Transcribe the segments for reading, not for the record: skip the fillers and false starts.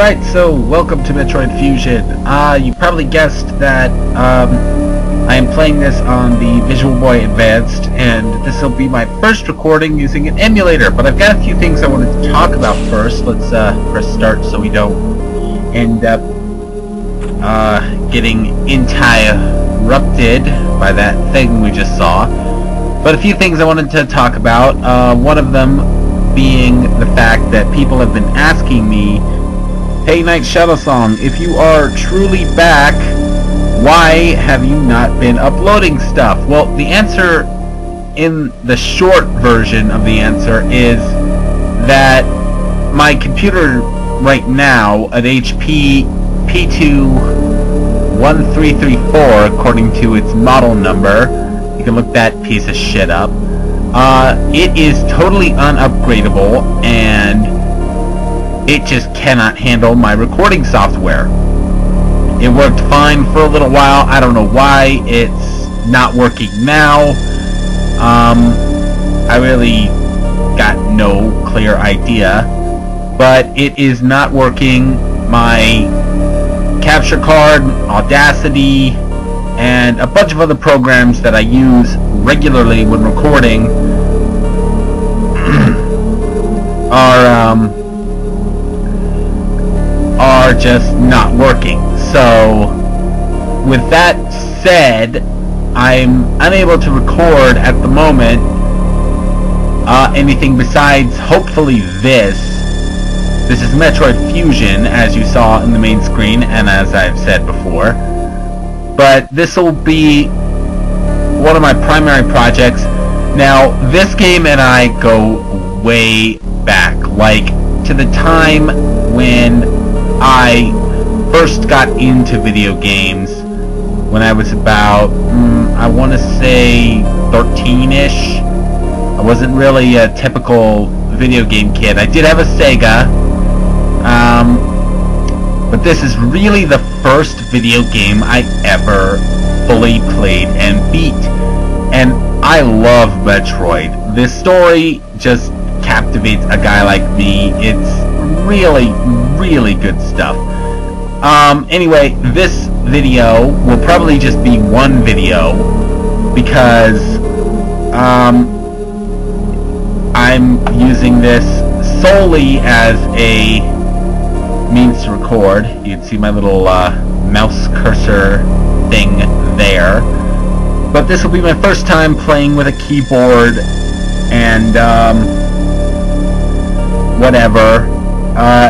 Alright, so welcome to Metroid Fusion. You probably guessed that I am playing this on the Visual Boy Advanced, and this will be my first recording using an emulator, but I've got a few things I wanted to talk about first. Let's press start so we don't end up getting interrupted by that thing we just saw. But a few things I wanted to talk about, one of them being the fact that people have been asking me, hey Knightshadowsong, if you are truly back, why have you not been uploading stuff? Well, the answer, in the short version of the answer, is that my computer right now, an HP P2-1334, according to its model number, you can look that piece of shit up, it is totally unupgradable, and it just cannot handle my recording software. It worked fine for a little while. I don't know why it's not working now. I really got no clear idea, but it is not working. My capture card, Audacity, and a bunch of other programs that I use regularly when recording are just not working. So with that said, I'm unable to record at the moment anything besides hopefully this. This is Metroid Fusion, as you saw in the main screen and as I've said before. But this will be one of my primary projects. Now, this game and I go way back, like to the time when I first got into video games, when I was about, I want to say 13-ish. I wasn't really a typical video game kid. I did have a Sega, but this is really the first video game I ever fully played and beat. And I love Metroid. This story just captivates a guy like me. It's really, really good stuff. Anyway, this video will probably just be one video because I'm using this solely as a means to record. You can see my little mouse cursor thing there. But this will be my first time playing with a keyboard and whatever.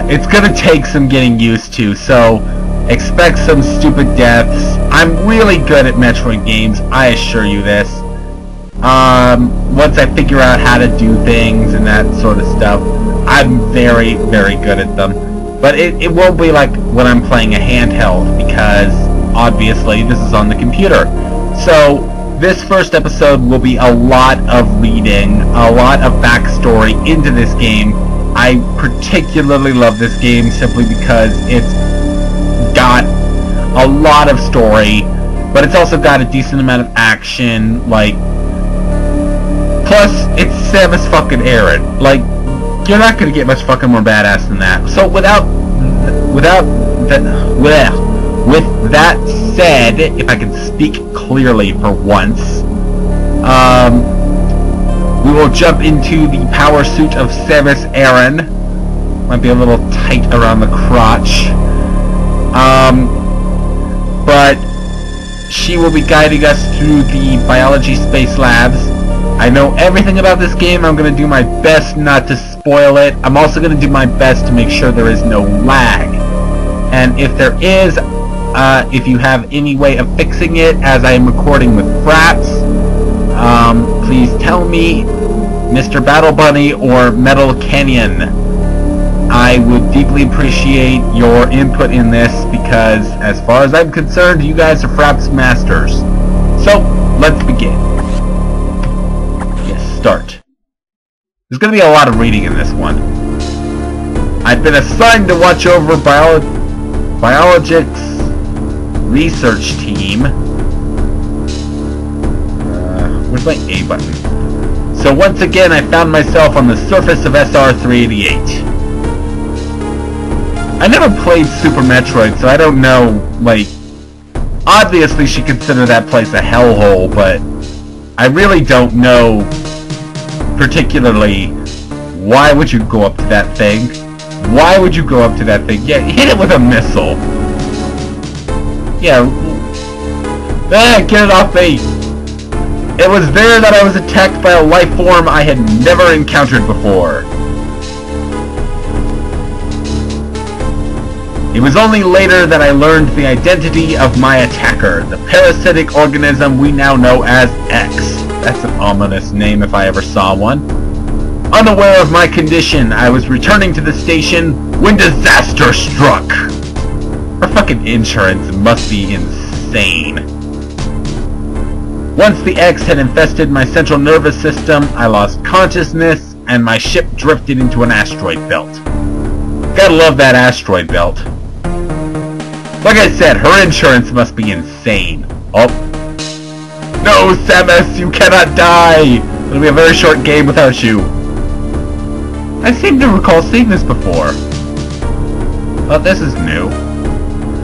It's gonna take some getting used to, so expect some stupid deaths. I'm really good at Metroid games, I assure you this. Once I figure out how to do things and that sort of stuff, I'm very, very good at them. But it won't be like when I'm playing a handheld, because obviously this is on the computer. So this first episode will be a lot of reading, a lot of backstory into this game. I particularly love this game simply because it's got a lot of story, but it's also got a decent amount of action, like, plus it's Samus fucking Aran. Like, you're not gonna get much fucking more badass than that. So with that said, if I can speak clearly for once, we will jump into the power suit of Samus Aran. Might be a little tight around the crotch. But she will be guiding us through the biology space labs. I know everything about this game. I'm going to do my best not to spoil it. I'm also going to do my best to make sure there is no lag. And if there is, if you have any way of fixing it as I am recording with fraps, please tell me, Mr. Battle Bunny or Metal Canyon. I would deeply appreciate your input in this because, as far as I'm concerned, you guys are fraps masters. So, let's begin. Yes, start. There's going to be a lot of reading in this one. I've been assigned to watch over Biologic's research team. Where's my A button? So once again, I found myself on the surface of SR-388. I never played Super Metroid, so I don't know, like... Obviously she considered that place a hellhole, but... I really don't know... particularly... Why would you go up to that thing? Why would you go up to that thing? Yeah, hit it with a missile. Yeah. Get it off me! It was there that I was attacked by a life form I had never encountered before. It was only later that I learned the identity of my attacker, the parasitic organism we now know as X. That's an ominous name if I ever saw one. Unaware of my condition, I was returning to the station when disaster struck. Her fucking insurance must be insane. Once the X had infested my central nervous system, I lost consciousness, and my ship drifted into an asteroid belt. Gotta love that asteroid belt. Like I said, her insurance must be insane. Oh. No, Samus, you cannot die! It'll be a very short game without you. I seem to recall seeing this before. Oh, this is new.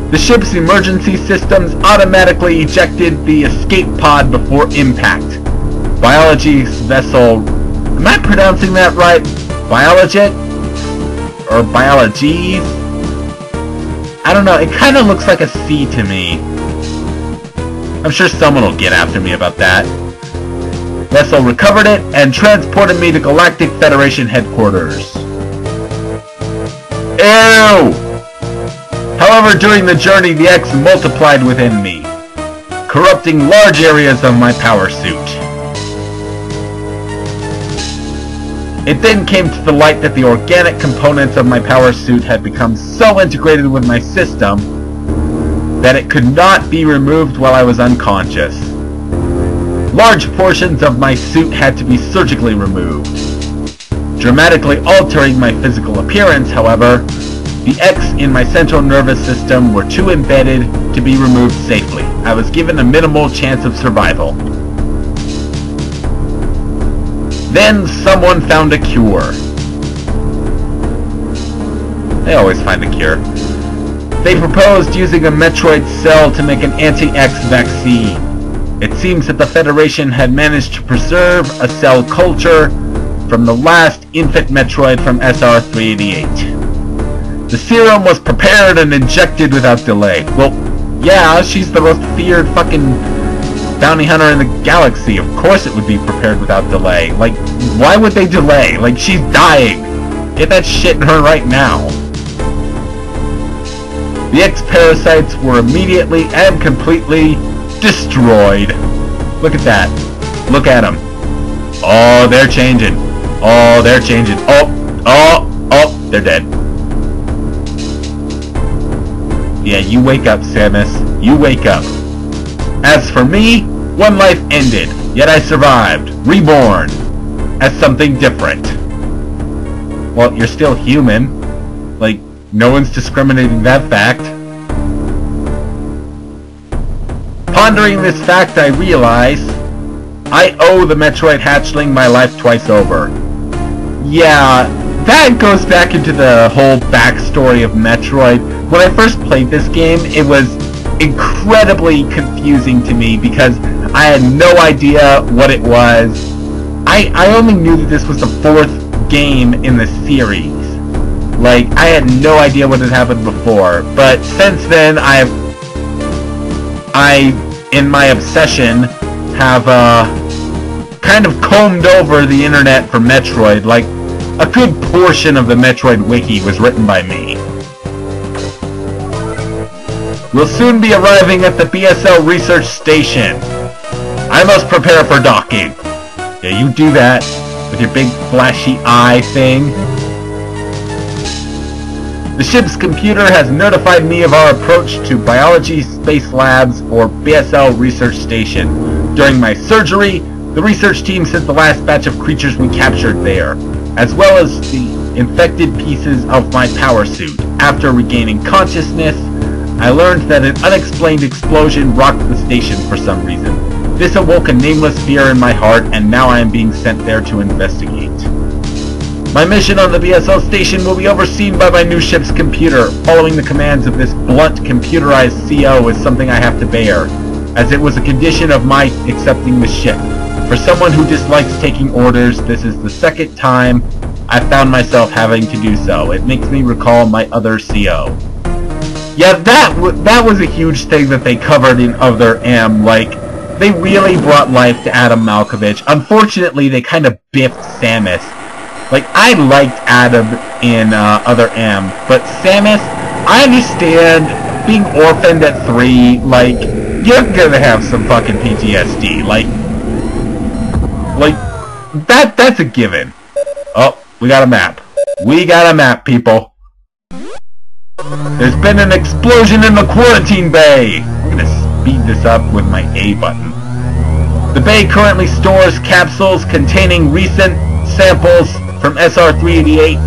The ship's emergency systems automatically ejected the escape pod before impact. Biology's vessel... Am I pronouncing that right? Biologit? Or biologies? I don't know, it kind of looks like a C to me. I'm sure someone will get after me about that. Vessel recovered it and transported me to Galactic Federation headquarters. Ew! However, during the journey, the X multiplied within me, corrupting large areas of my power suit. It then came to the light that the organic components of my power suit had become so integrated with my system that it could not be removed while I was unconscious. Large portions of my suit had to be surgically removed. Dramatically altering my physical appearance, however, the X in my central nervous system were too embedded to be removed safely. I was given a minimal chance of survival. Then someone found a cure. They always find a cure. They proposed using a Metroid cell to make an anti-X vaccine. It seems that the Federation had managed to preserve a cell culture from the last infant Metroid from SR-388. The serum was prepared and injected without delay. Well, yeah, she's the most feared fucking bounty hunter in the galaxy. Of course it would be prepared without delay. Like, why would they delay? Like, she's dying. Get that shit in her right now. The X-parasites were immediately and completely destroyed. Look at that. Look at them. Oh, they're changing. Oh, they're changing. Oh, they're dead. Yeah, you wake up, Samus. You wake up. As for me, one life ended, yet I survived, reborn, as something different. Well, you're still human. Like, no one's discriminating that fact. Pondering this fact, I realize I owe the Metroid hatchling my life twice over. Yeah, that goes back into the whole backstory of Metroid. When I first played this game, it was incredibly confusing to me because I had no idea what it was. I only knew that this was the 4th game in the series. Like, I had no idea what had happened before. But since then, I, in my obsession, have kind of combed over the internet for Metroid. Like, a good portion of the Metroid wiki was written by me. We'll soon be arriving at the BSL research station. I must prepare for docking. Yeah, you do that with your big flashy eye thing. The ship's computer has notified me of our approach to Biology Space Labs or BSL research station. During my surgery, the research team sent the last batch of creatures we captured there, as well as the infected pieces of my power suit. After regaining consciousness, I learned that an unexplained explosion rocked the station for some reason. This awoke a nameless fear in my heart, and now I am being sent there to investigate. My mission on the BSL station will be overseen by my new ship's computer. Following the commands of this blunt, computerized CO is something I have to bear, as it was a condition of my accepting the ship. For someone who dislikes taking orders, this is the second time I found myself having to do so. It makes me recall my other CO. Yeah, that was a huge thing that they covered in Other M. Like, they really brought life to Adam Malkovich. Unfortunately, they kind of biffed Samus. Like, I liked Adam in Other M, but Samus, I understand being orphaned at 3, like, you're gonna have some fucking PTSD. Like that's a given. Oh, we got a map. We got a map, people. There's been an explosion in the quarantine bay. I'm gonna speed this up with my A button. The bay currently stores capsules containing recent samples from SR-388,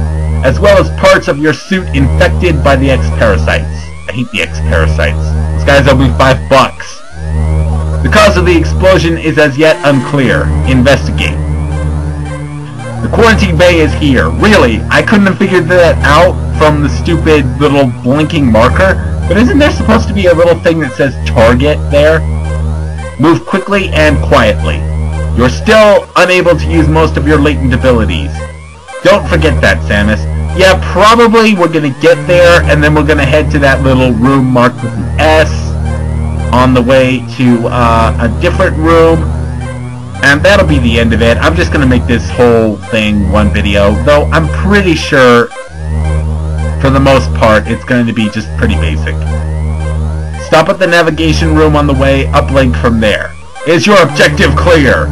as well as parts of your suit infected by the X-Parasites. I hate the X-Parasites. This guy's owe me $5. The cause of the explosion is as yet unclear. Investigate. The quarantine bay is here. Really, I couldn't have figured that out from the stupid little blinking marker, but isn't there supposed to be a little thing that says target there? Move quickly and quietly. You're still unable to use most of your latent abilities. Don't forget that, Samus. Yeah, probably we're gonna get there, and then we're gonna head to that little room marked with an S on the way to a different room, and that'll be the end of it. I'm just gonna make this whole thing one video, though I'm pretty sure, for the most part, it's going to be just pretty basic. Stop at the navigation room on the way, uplink from there. Is your objective clear?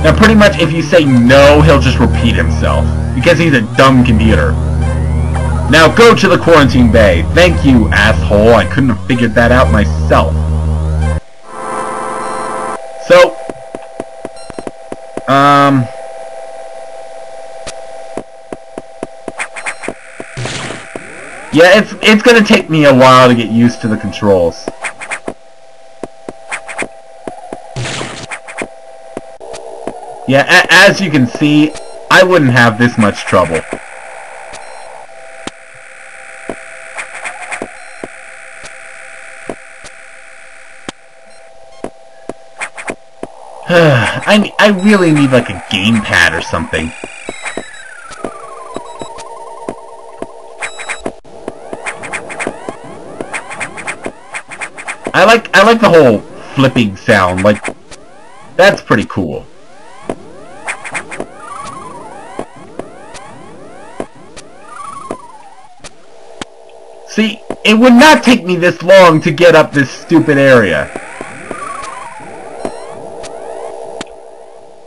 Now pretty much if you say no, he'll just repeat himself, because he's a dumb computer. Now go to the quarantine bay. Thank you, asshole. I couldn't have figured that out myself. So, yeah, it's gonna take me a while to get used to the controls. Yeah, as you can see, I wouldn't have this much trouble. I really need like a gamepad or something. I like the whole flipping sound. Like, that's pretty cool. See, it would not take me this long to get up this stupid area.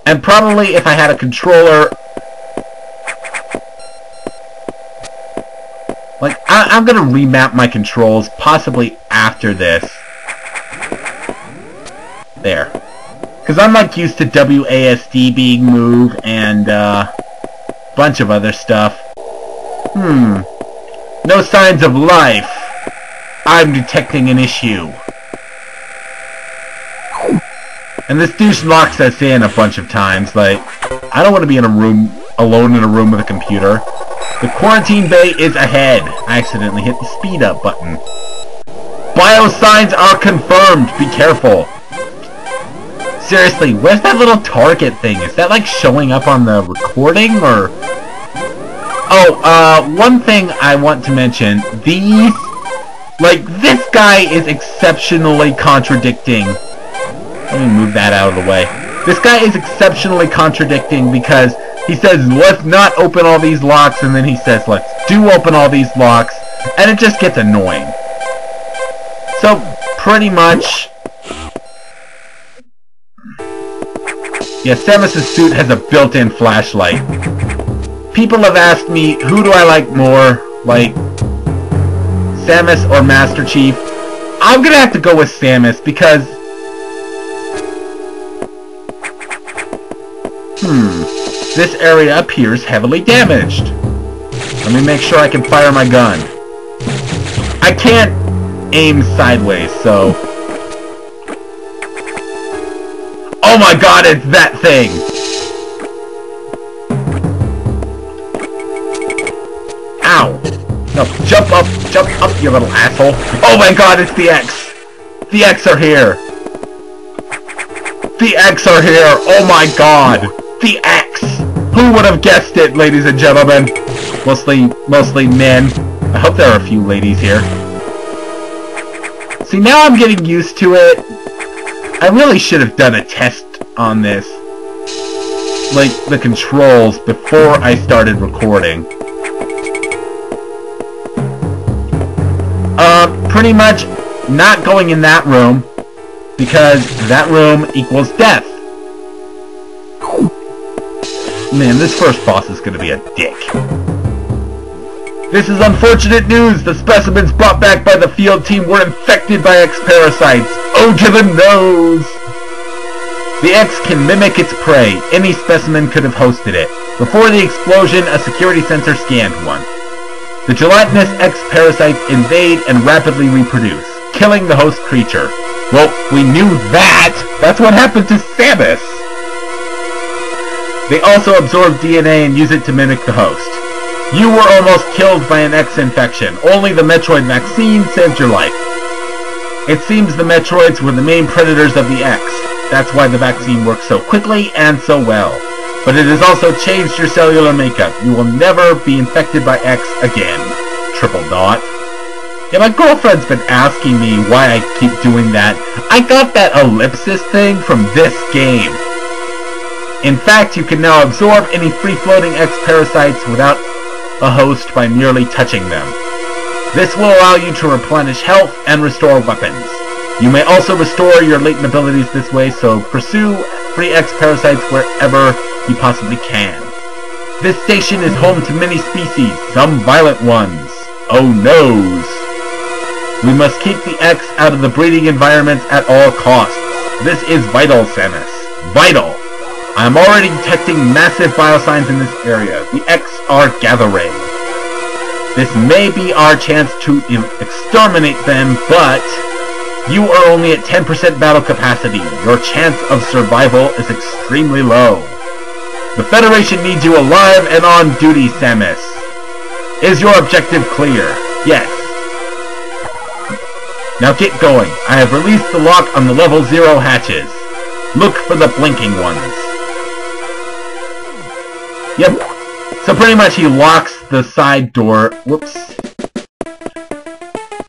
And probably if I had a controller... Like, I'm gonna remap my controls possibly after this. There. Because I'm like used to WASD being moved and bunch of other stuff. No signs of life. I'm detecting an issue. And this douche locks us in a bunch of times. Like, I don't want to be in a room, alone in a room with a computer. The quarantine bay is ahead. I accidentally hit the speed up button. Biosigns are confirmed. Be careful. Seriously, where's that little target thing? Is that like showing up on the recording or... Oh, one thing I want to mention, these, like, this guy is exceptionally contradicting. Let me move that out of the way. This guy is exceptionally contradicting because he says, let's not open all these locks, and then he says, let's do open all these locks, and it just gets annoying. So, pretty much... Yeah, Samus' suit has a built-in flashlight. People have asked me, who do I like more, like, Samus or Master Chief? I'm gonna have to go with Samus, because... This area appears heavily damaged. Let me make sure I can fire my gun. I can't aim sideways, so... Oh my god, it's that thing! Ow! No, jump up, you little asshole. Oh my god, it's the X! The X are here! The X are here! Oh my god! The X! Who would have guessed it, ladies and gentlemen? Mostly men. I hope there are a few ladies here. See, now I'm getting used to it. I really should have done a test on this. Like, the controls before I started recording. Pretty much not going in that room, because that room equals death. Man, this first boss is gonna be a dick. This is unfortunate news! The specimens brought back by the field team were infected by X-parasites. Oh, to the nose! The X can mimic its prey. Any specimen could have hosted it. Before the explosion, a security sensor scanned one. The gelatinous X-parasites invade and rapidly reproduce, killing the host creature. Well, we knew that! That's what happened to Samus! They also absorb DNA and use it to mimic the host. You were almost killed by an X infection. Only the Metroid vaccine saved your life. It seems the Metroids were the main predators of the X. That's why the vaccine works so quickly and so well. But it has also changed your cellular makeup. You will never be infected by X again. Triple dot. Yeah, my girlfriend's been asking me why I keep doing that. I got that ellipsis thing from this game. In fact, you can now absorb any free-floating X-parasites without a host by merely touching them. This will allow you to replenish health and restore weapons. You may also restore your latent abilities this way, so pursue free X-parasites wherever you possibly can. This station is home to many species, some violent ones. Oh noes! We must keep the X out of the breeding environments at all costs. This is vital, Samus. Vital! I am already detecting massive biosigns in this area. The X are gathering. This may be our chance to exterminate them, but you are only at 10% battle capacity. Your chance of survival is extremely low. The Federation needs you alive and on duty, Samus. Is your objective clear? Yes. Now get going. I have released the lock on the level 0 hatches. Look for the blinking ones. Yep. So pretty much he locks the side door. Whoops.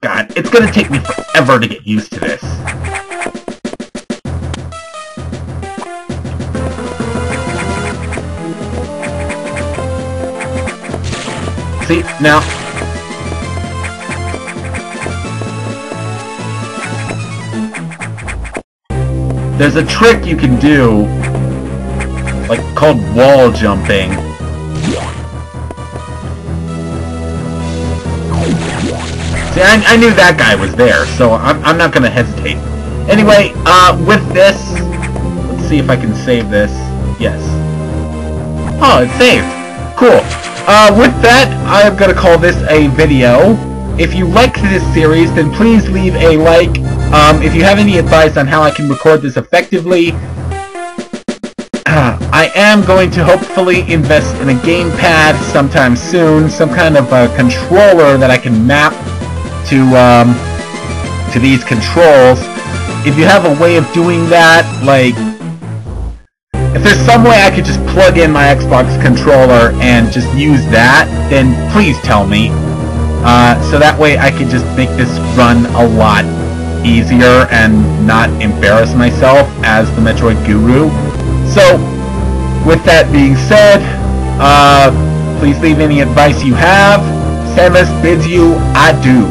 God, it's gonna take me forever to get used to this. See, now... there's a trick you can do, like, called wall jumping. See, I knew that guy was there, so I'm not gonna hesitate. Anyway, with this... let's see if I can save this. Yes. Oh, it's saved. Cool. With that, I'm gonna call this a video. If you liked this series, then please leave a like. If you have any advice on how I can record this effectively, I am going to hopefully invest in a gamepad sometime soon, some kind of a controller that I can map to these controls. If you have a way of doing that, like, if there's some way I could just plug in my Xbox controller and just use that, then please tell me. So that way I can just make this run a lot easier and not embarrass myself as the Metroid Guru. So, with that being said, please leave any advice you have. Samus bids you adieu.